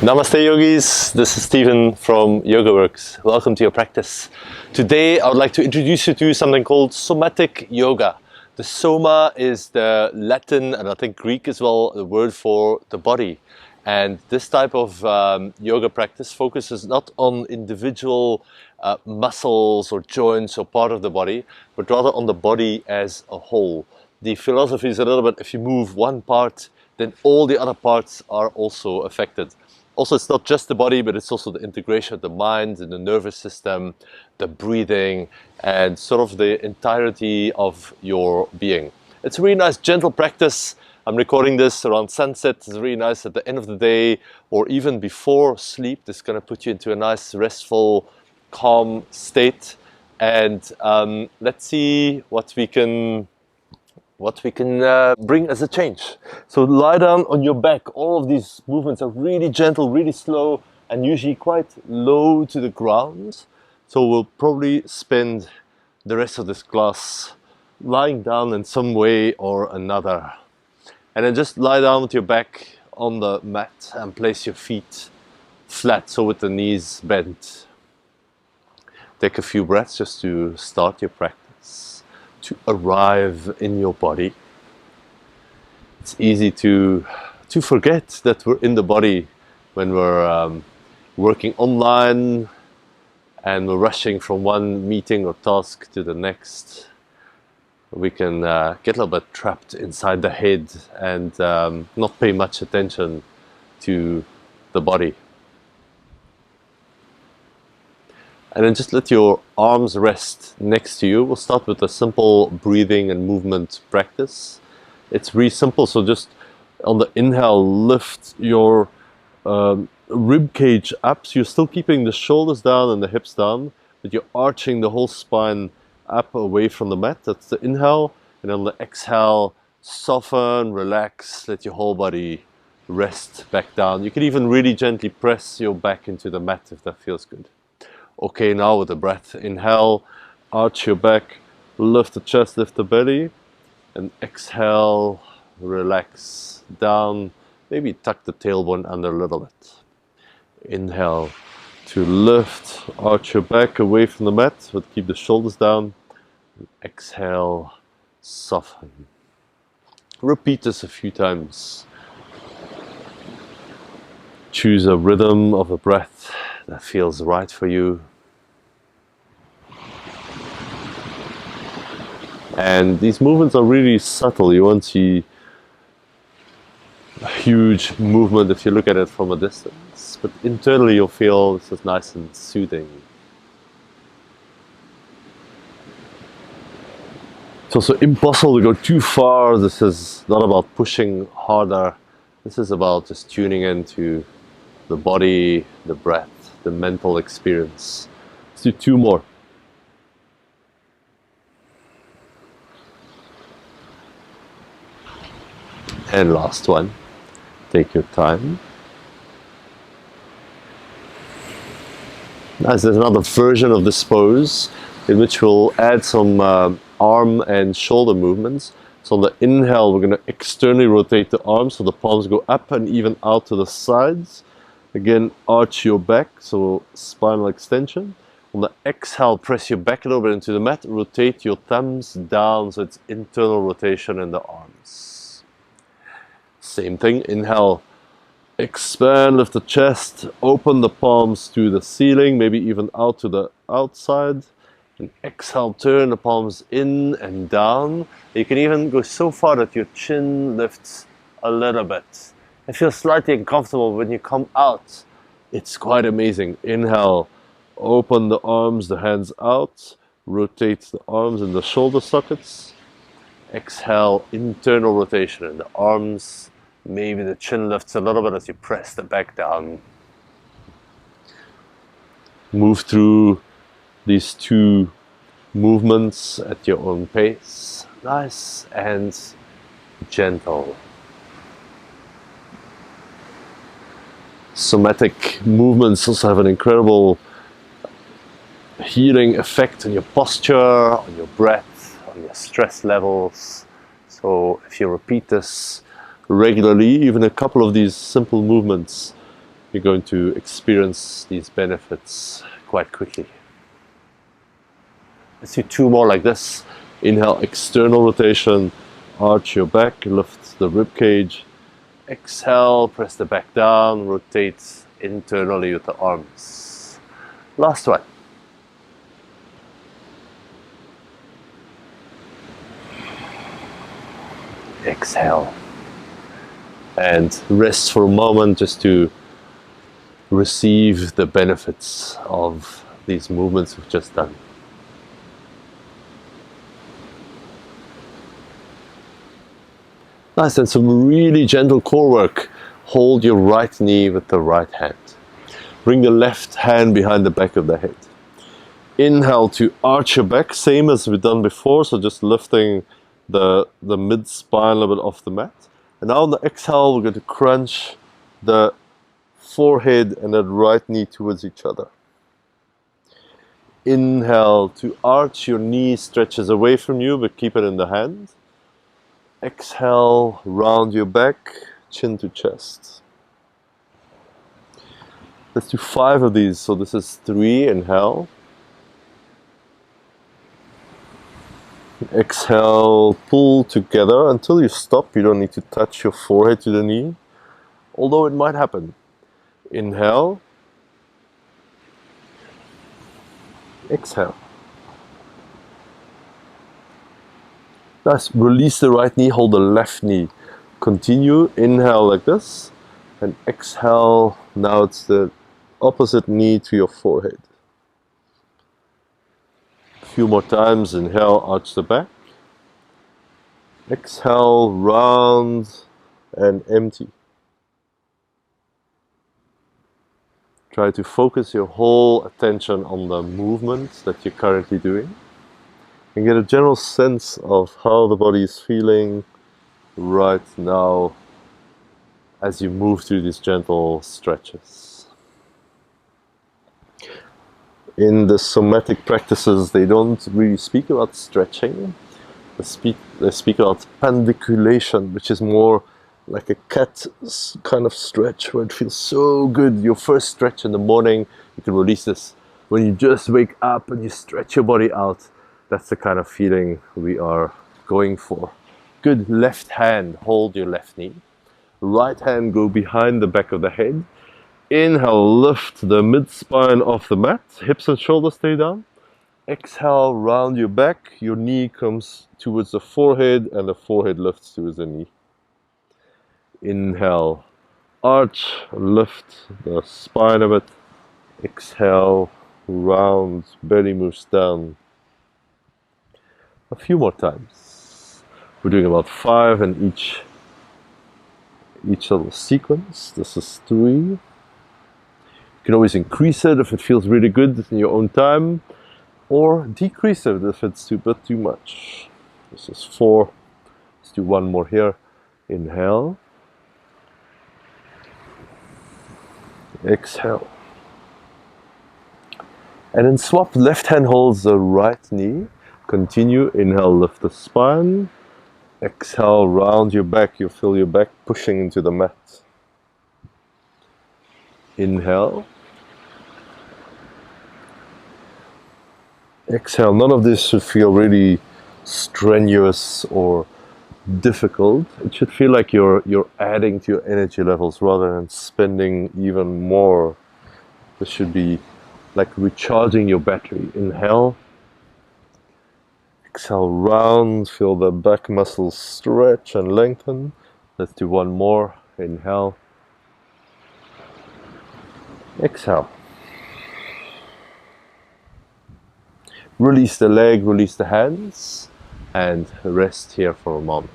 Namaste yogis, this is Stephen from YogaWorks. Welcome to your practice. Today I would like to introduce you to something called Somatic Yoga. The soma is the Latin and I think Greek as well, the word for the body. And this type of yoga practice focuses not on individual muscles or joints or part of the body, but rather on the body as a whole. The philosophy is a little bit, if you move one part, then all the other parts are also affected. Also, it's not just the body, but it's also the integration of the mind and the nervous system, the breathing, and sort of the entirety of your being. It's a really nice, gentle practice. I'm recording this around sunset. It's really nice at the end of the day or even before sleep. This is going to put you into a nice, restful, calm state. And let's see what we can bring as a change. So lie down on your back. All of these movements are really gentle, really slow, and usually quite low to the ground. So we'll probably spend the rest of this class lying down in some way or another. And then just lie down with your back on the mat and place your feet flat, so with the knees bent. Take a few breaths just to start your practice, to arrive in your body. It's easy to forget that we're in the body when we're working online and we're rushing from one meeting or task to the next. We can get a little bit trapped inside the head and not pay much attention to the body. And then just let your arms rest next to you. We'll start with a simple breathing and movement practice. It's really simple, so just on the inhale, lift your rib cage up. So you're still keeping the shoulders down and the hips down, but you're arching the whole spine up away from the mat. That's the inhale. And on the exhale, soften, relax, let your whole body rest back down. You can even really gently press your back into the mat if that feels good. Okay, now with the breath, inhale, arch your back, lift the chest, lift the belly, and exhale, relax down, maybe tuck the tailbone under a little bit. Inhale to lift, arch your back away from the mat, but keep the shoulders down. And exhale, soften. Repeat this a few times. Choose a rhythm of the breath that feels right for you. And these movements are really subtle. You won't see a huge movement if you look at it from a distance, but internally you'll feel this is nice and soothing. It's also impossible to go too far. This is not about pushing harder. This is about just tuning into the body, the breath, the mental experience. Let's do two more. And last one. Take your time. Nice, there's another version of this pose in which we'll add some arm and shoulder movements. So on the inhale, we're going to externally rotate the arms so the palms go up and even out to the sides. Again, arch your back, so spinal extension. On the exhale, press your back a little bit into the mat, rotate your thumbs down, so it's internal rotation in the arms. Same thing, inhale, expand, lift the chest, open the palms to the ceiling, maybe even out to the outside. And exhale, turn the palms in and down. You can even go so far that your chin lifts a little bit. It feels slightly uncomfortable when you come out. It's quite amazing. Inhale, open the arms, the hands out, rotate the arms in the shoulder sockets. Exhale, internal rotation in the arms. Maybe the chin lifts a little bit as you press the back down. Move through these two movements at your own pace. Nice and gentle. Somatic movements also have an incredible healing effect on your posture, on your breath, on your stress levels. So if you repeat this regularly, even a couple of these simple movements, you're going to experience these benefits quite quickly. Let's do 2 more like this. Inhale, external rotation, arch your back, lift the rib cage. Exhale, press the back down, rotate internally with the arms. Last one. Exhale. And rest for a moment just to receive the benefits of these movements we've just done. Nice, and some really gentle core work. Hold your right knee with the right hand. Bring the left hand behind the back of the head. Inhale to arch your back, same as we've done before, so just lifting the mid-spine a little bit off the mat. And now on the exhale, we're going to crunch the forehead and the right knee towards each other. Inhale to arch, your knee stretches away from you, but keep it in the hand. Exhale, round your back, chin to chest. Let's do 5 of these. So this is 3, inhale. Exhale, pull together until you stop. You don't need to touch your forehead to the knee, although it might happen. Inhale. Exhale. Nice. Release the right knee, hold the left knee. Continue, inhale like this, and exhale. Now it's the opposite knee to your forehead. A few more times, inhale, arch the back. Exhale, round and empty. Try to focus your whole attention on the movements that you're currently doing, and get a general sense of how the body is feeling right now as you move through these gentle stretches. In the somatic practices, they don't really speak about stretching. They speak about pandiculation, which is more like a cat kind of stretch where it feels so good. Your first stretch in the morning, you can release this. When you just wake up and you stretch your body out, that's the kind of feeling we are going for. Good. Left hand, hold your left knee. Right hand, go behind the back of the head. Inhale, lift the mid-spine off the mat. Hips and shoulders stay down. Exhale, round your back. Your knee comes towards the forehead and the forehead lifts towards the knee. Inhale, arch, lift the spine a bit. Exhale, round, belly moves down. A few more times. We're doing about 5 in each little sequence. This is 3. You can always increase it if it feels really good in your own time, or decrease it if it's too much. This is 4. Let's do 1 more here. Inhale. Exhale. And then swap. Left hand holds the right knee. Continue. Inhale, lift the spine. Exhale, round your back. You feel your back pushing into the mat. Inhale. Exhale. None of this should feel really strenuous or difficult. It should feel like you're adding to your energy levels rather than spending even more. This should be like recharging your battery. Inhale. Exhale, round, feel the back muscles stretch and lengthen. Let's do 1 more. Inhale. Exhale. Release the leg, release the hands, and rest here for a moment.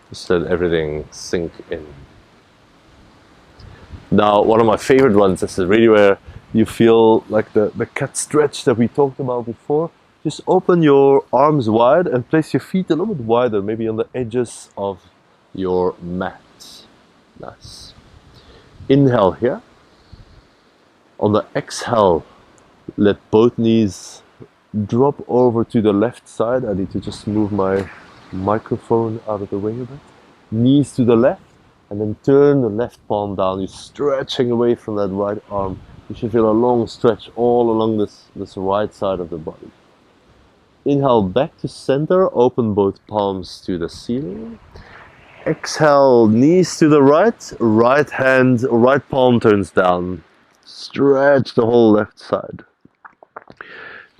Just let everything sink in. Now, one of my favorite ones, this is really where you feel like the cat stretch that we talked about before. Just open your arms wide and place your feet a little bit wider, maybe on the edges of your mat. Nice. Inhale here. On the exhale, let both knees drop over to the left side. I need to just move my microphone out of the way a bit. Knees to the left. And then turn the left palm down. You're stretching away from that right arm. You should feel a long stretch all along this right side of the body. Inhale back to center, open both palms to the ceiling. Exhale, knees to the right, right palm turns down. Stretch the whole left side.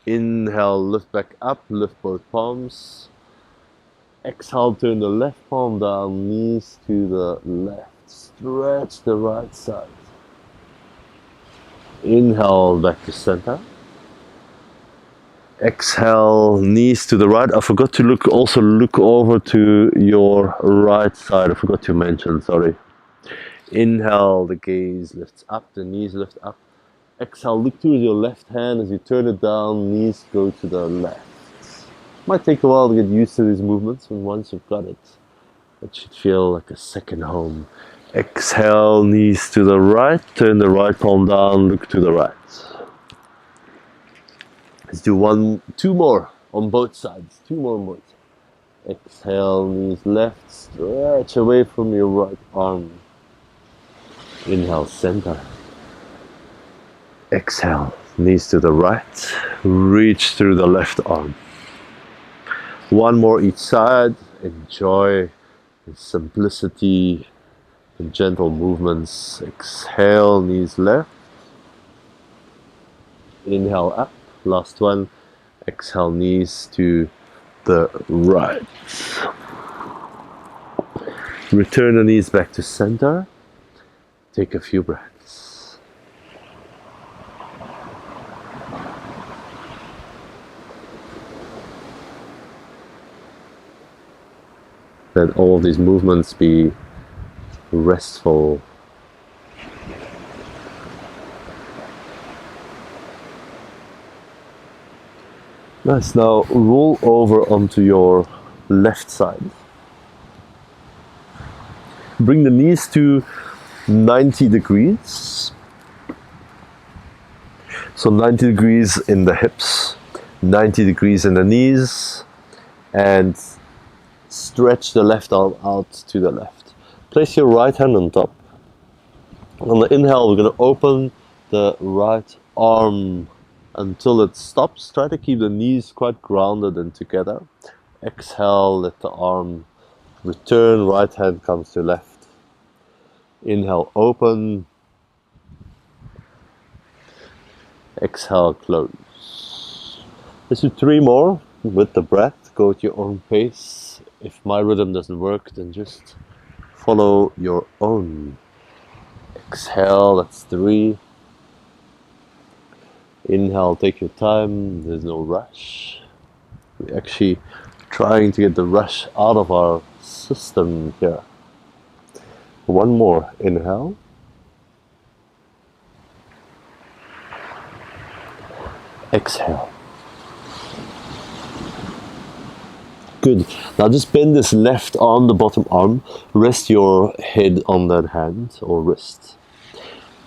Inhale, lift back up, lift both palms. Exhale, turn the left palm down, knees to the left. Stretch the right side. Inhale, back to center. Exhale, knees to the right. I forgot to also look over to your right side. I forgot to mention, sorry. Inhale, the gaze lifts up, the knees lift up. Exhale, look towards your left hand as you turn it down, knees go to the left. Might take a while to get used to these movements, but once you've got it, it should feel like a second home. Exhale, knees to the right, turn the right palm down, look to the right. Let's do two more on both sides, two more on both sides. Exhale, knees left, stretch away from your right arm. Inhale, center. Exhale, knees to the right, reach through the left arm. One more each side. Enjoy the simplicity and gentle movements. Exhale, knees left. Inhale up. Last one. Exhale, knees to the right. Return the knees back to center. Take a few breaths. Let all of these movements be restful. Let's now roll over onto your left side. Bring the knees to 90 degrees. So 90 degrees in the hips, 90 degrees in the knees, and stretch the left arm out to the left. Place your right hand on top. On the inhale, we're going to open the right arm until it stops. Try to keep the knees quite grounded and together. Exhale, let the arm return, right hand comes to left. Inhale, open. Exhale, close. Let's do 3 more with the breath. Go at your own pace. If my rhythm doesn't work, then just follow your own. Exhale, that's 3. Inhale, take your time, there's no rush. We're actually trying to get the rush out of our system here. 1 more, inhale. Exhale. Good. Now just bend this left arm, the bottom arm. Rest your head on that hand or wrist.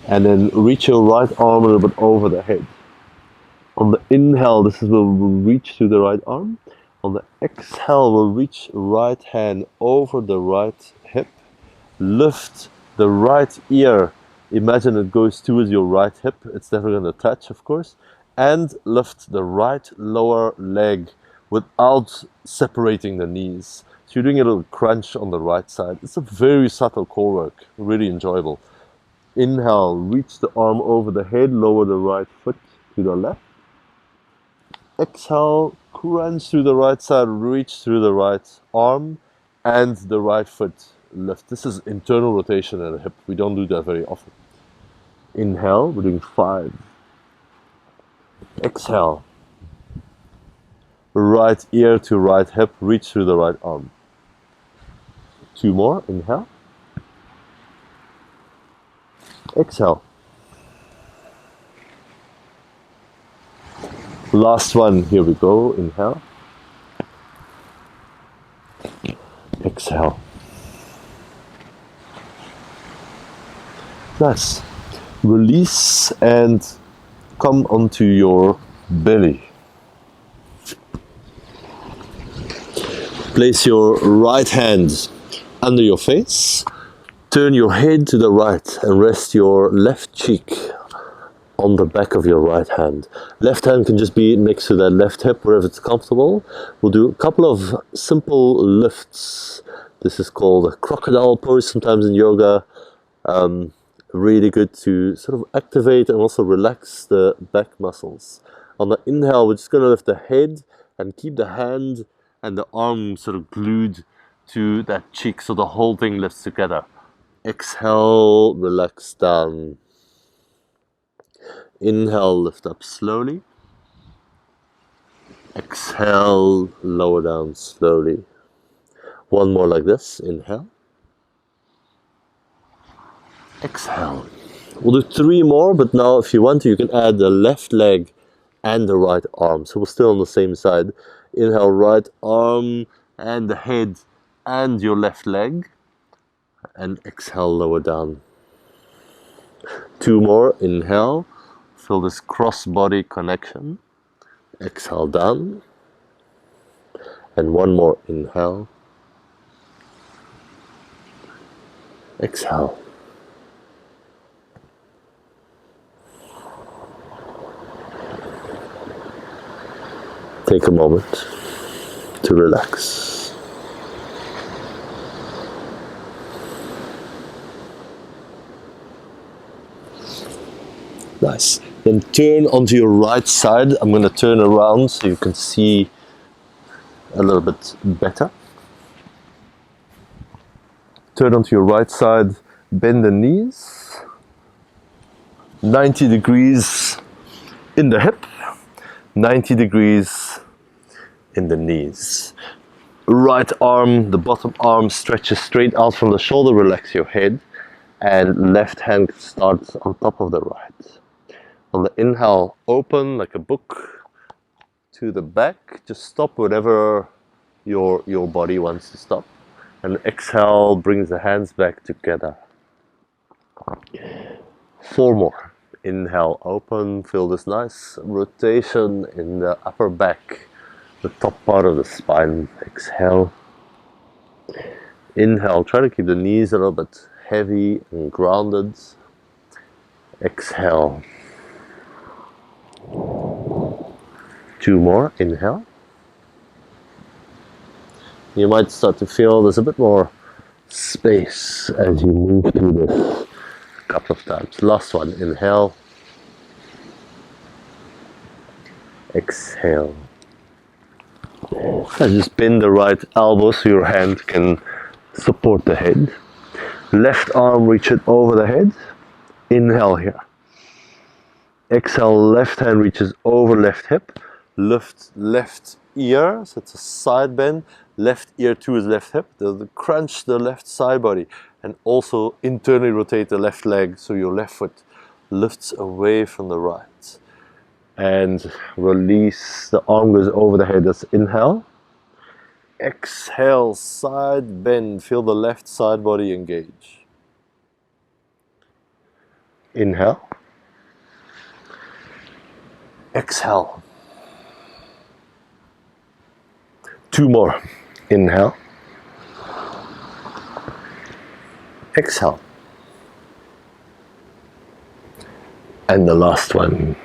And then reach your right arm a little bit over the head. On the inhale, this is where we'll reach through the right arm. On the exhale, we'll reach right hand over the right hip. Lift the right ear. Imagine it goes towards your right hip. It's never going to touch, of course. And lift the right lower leg without separating the knees. So you're doing a little crunch on the right side. It's a very subtle core work, really enjoyable. Inhale, reach the arm over the head, lower the right foot to the left. Exhale, crunch through the right side, reach through the right arm and the right foot lift. This is internal rotation at the hip. We don't do that very often. Inhale, we're doing 5. Exhale. Right ear to right hip, reach through the right arm. 2 more, inhale. Exhale. Last one, here we go, inhale. Exhale. Nice. Release and come onto your belly. Place your right hand under your face. Turn your head to the right and rest your left cheek on the back of your right hand. Left hand can just be next to that left hip wherever it's comfortable. We'll do a couple of simple lifts. This is called a crocodile pose sometimes in yoga. Really good to sort of activate and also relax the back muscles. On the inhale, we're just going to lift the head and keep the hand and the arm sort of glued to that cheek so the whole thing lifts together. Exhale, relax down. Inhale, lift up slowly. Exhale, lower down slowly. One more like this. Inhale. Exhale. We'll do 3 more, but now if you want to, you can add the left leg and the right arm. So we're still on the same side. Inhale, right arm and the head and your left leg. And exhale, lower down. 2 more. Inhale. Feel this cross-body connection. Exhale down. And 1 more. Inhale. Exhale. Take a moment to relax. Nice. Then turn onto your right side. I'm going to turn around so you can see a little bit better. Turn onto your right side, bend the knees, 90 degrees in the hip, 90 degrees in the knees. Right arm, the bottom arm stretches straight out from the shoulder, relax your head, and left hand starts on top of the right. On the inhale, open like a book to the back, just stop whatever your body wants to stop. And exhale, brings the hands back together. 4 more. Inhale, open, feel this nice rotation in the upper back, the top part of the spine. Exhale. Inhale, try to keep the knees a little bit heavy and grounded. Exhale. 2 more. Inhale. You might start to feel there's a bit more space as you move through this a couple of times. Last one. Inhale. Exhale. And just bend the right elbow so your hand can support the head. Left arm, reach it over the head. Inhale here. Exhale, left hand reaches over left hip. Lift left ear, so it's a side bend. Left ear to his left hip. Crunch the left side body. And also internally rotate the left leg so your left foot lifts away from the right. And release, the arm goes over the head. That's inhale. Exhale, side bend. Feel the left side body engage. Inhale. Exhale. 2 more. Inhale. Exhale. And the last one.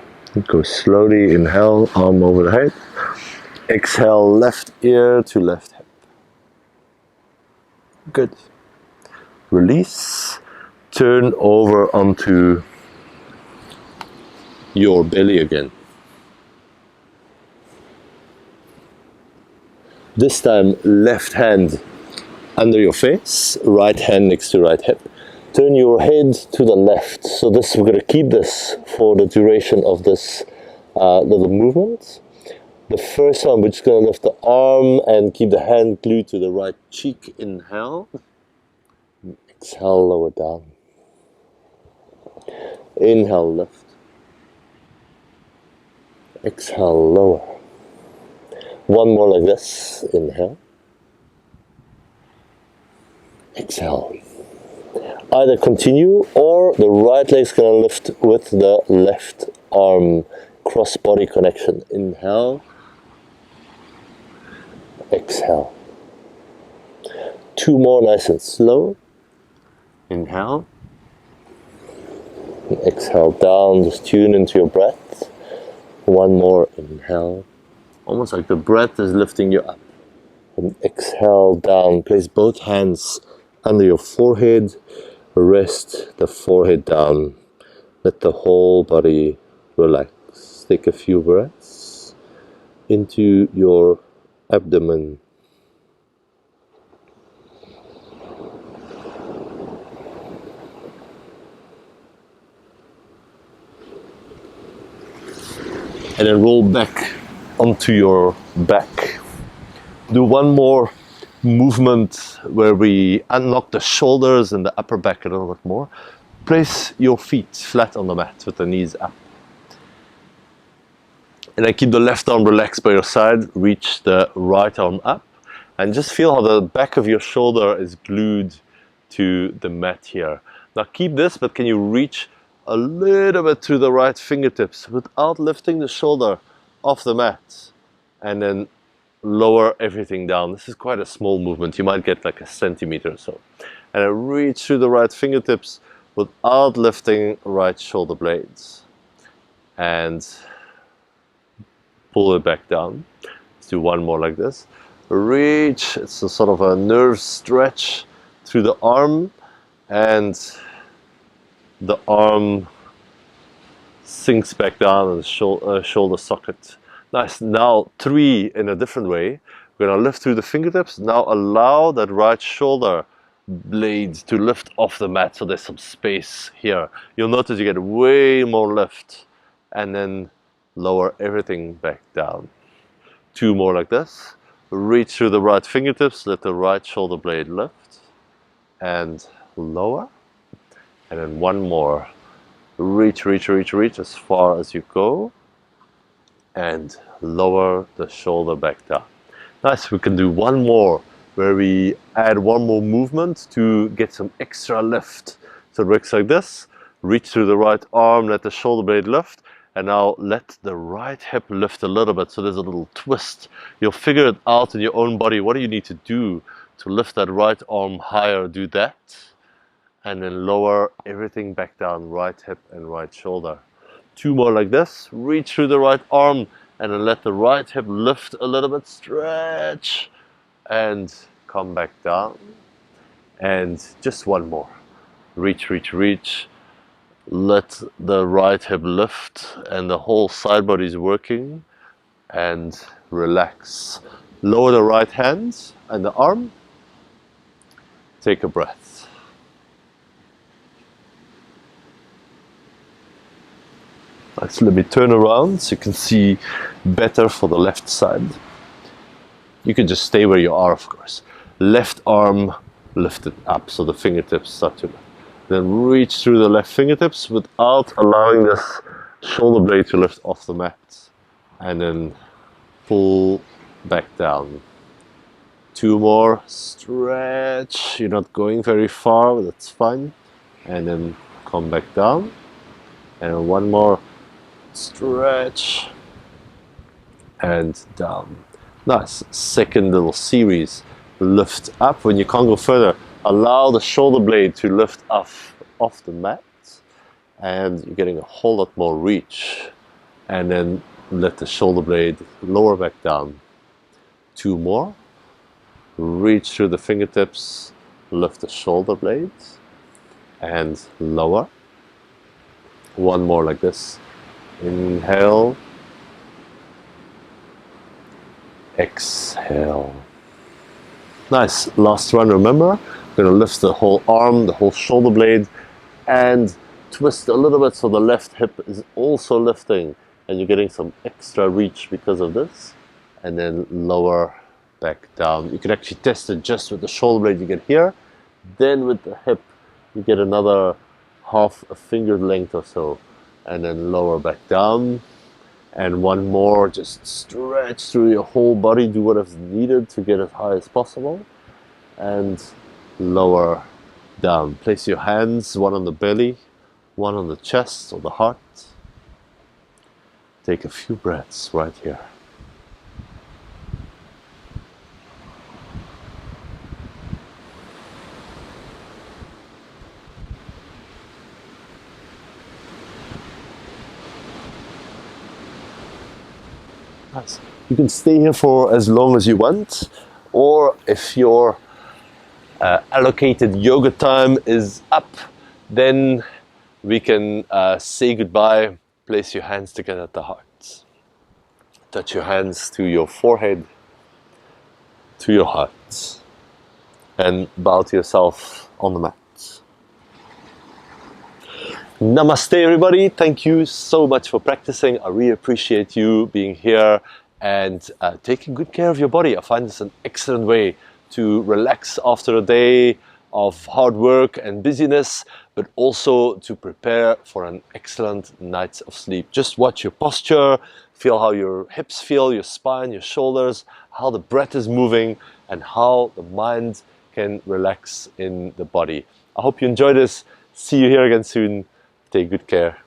Go slowly. Inhale, arm over the head. Exhale, left ear to left hip. Good. Release. Turn over onto your belly again. This time, left hand under your face, right hand next to right hip. Turn your head to the left. So this, we're going to keep this for the duration of this little movement. The first one, we're just going to lift the arm and keep the hand glued to the right cheek. Inhale. Exhale, lower down. Inhale, lift. Exhale, lower. 1 more like this. Inhale. Exhale. Either continue or the right leg's going to lift with the left arm. Cross body connection. Inhale. Exhale. 2 more, nice and slow. Inhale. And exhale down, just tune into your breath. One more inhale. Almost like the breath is lifting you up. And exhale down. Place both hands under your forehead. Rest the forehead down. Let the whole body relax. Take a few breaths into your abdomen. And then roll back onto your back. Do one more movement where we unlock the shoulders and the upper back a little bit more. Place your feet flat on the mat with the knees up. And then keep the left arm relaxed by your side. Reach the right arm up. And just feel how the back of your shoulder is glued to the mat here. Now keep this, but can you reach a little bit to the right fingertips without lifting the shoulder off the mat? And then lower everything down. This is quite a small movement. You might get like a centimeter or so. And then reach through the right fingertips without lifting right shoulder blades. And pull it back down. Let's do one more like this. Reach, it's a sort of a nerve stretch through the arm, and the arm sinks back down in the shoulder socket. Nice. Now 3 in a different way. We're going to lift through the fingertips. Now allow that right shoulder blade to lift off the mat, so there's some space here. You'll notice you get way more lift, and then lower everything back down. 2 more like this. Reach through the right fingertips, let the right shoulder blade lift and lower. And then 1 more. Reach, reach, reach, reach as far as you go and lower the shoulder back down. Nice. We can do 1 more where we add 1 more movement to get some extra lift. So it works like this. Reach through the right arm, let the shoulder blade lift. And now let the right hip lift a little bit, so there's a little twist. You'll figure it out in your own body. What do you need to do to lift that right arm higher? Do that. And then lower everything back down, right hip and right shoulder. 2 more like this. Reach through the right arm and then let the right hip lift a little bit. Stretch and come back down. And just 1 more. Reach, reach, reach. Let the right hip lift and the whole side body is working, and relax. Lower the right hand and the arm. Take a breath. Nice. Let me turn around so you can see better for the left side. You can just stay where you are, of course. Left arm lifted up so the fingertips start to lift. Then reach through the left fingertips without allowing this shoulder blade to lift off the mat. And then pull back down. 2 more. Stretch. You're not going very far, but that's fine. And then come back down. And then 1 more. Stretch. And down. Nice. Second little series. Lift up. When you can't go further, allow the shoulder blade to lift off the mat, and you're getting a whole lot more reach. And then let the shoulder blade lower back down. 2 more. Reach through the fingertips, lift the shoulder blades, and lower. 1 more like this. Inhale. Exhale. Nice. Last one, remember? We're going to lift the whole arm, the whole shoulder blade, and twist a little bit so the left hip is also lifting, and you're getting some extra reach because of this. And then lower back down. You can actually test it just with the shoulder blade you get here. Then with the hip, you get another half a finger length or so. And then lower back down. And 1 more, just stretch through your whole body. Do whatever's needed to get as high as possible. And lower down. Place your hands, 1 on the belly, 1 on the chest or the heart. Take a few breaths right here. You can stay here for as long as you want, or if your allocated yoga time is up, then we can say goodbye. Place your hands together at the heart. Touch your hands to your forehead, to your heart, and bow to yourself on the mat. Namaste, everybody. Thank you so much for practicing. I really appreciate you being here and taking good care of your body. I find this an excellent way to relax after a day of hard work and busyness, but also to prepare for an excellent night of sleep. Just watch your posture, feel how your hips feel, your spine, your shoulders, how the breath is moving, and how the mind can relax in the body. I hope you enjoy this. See you here again soon. Take good care.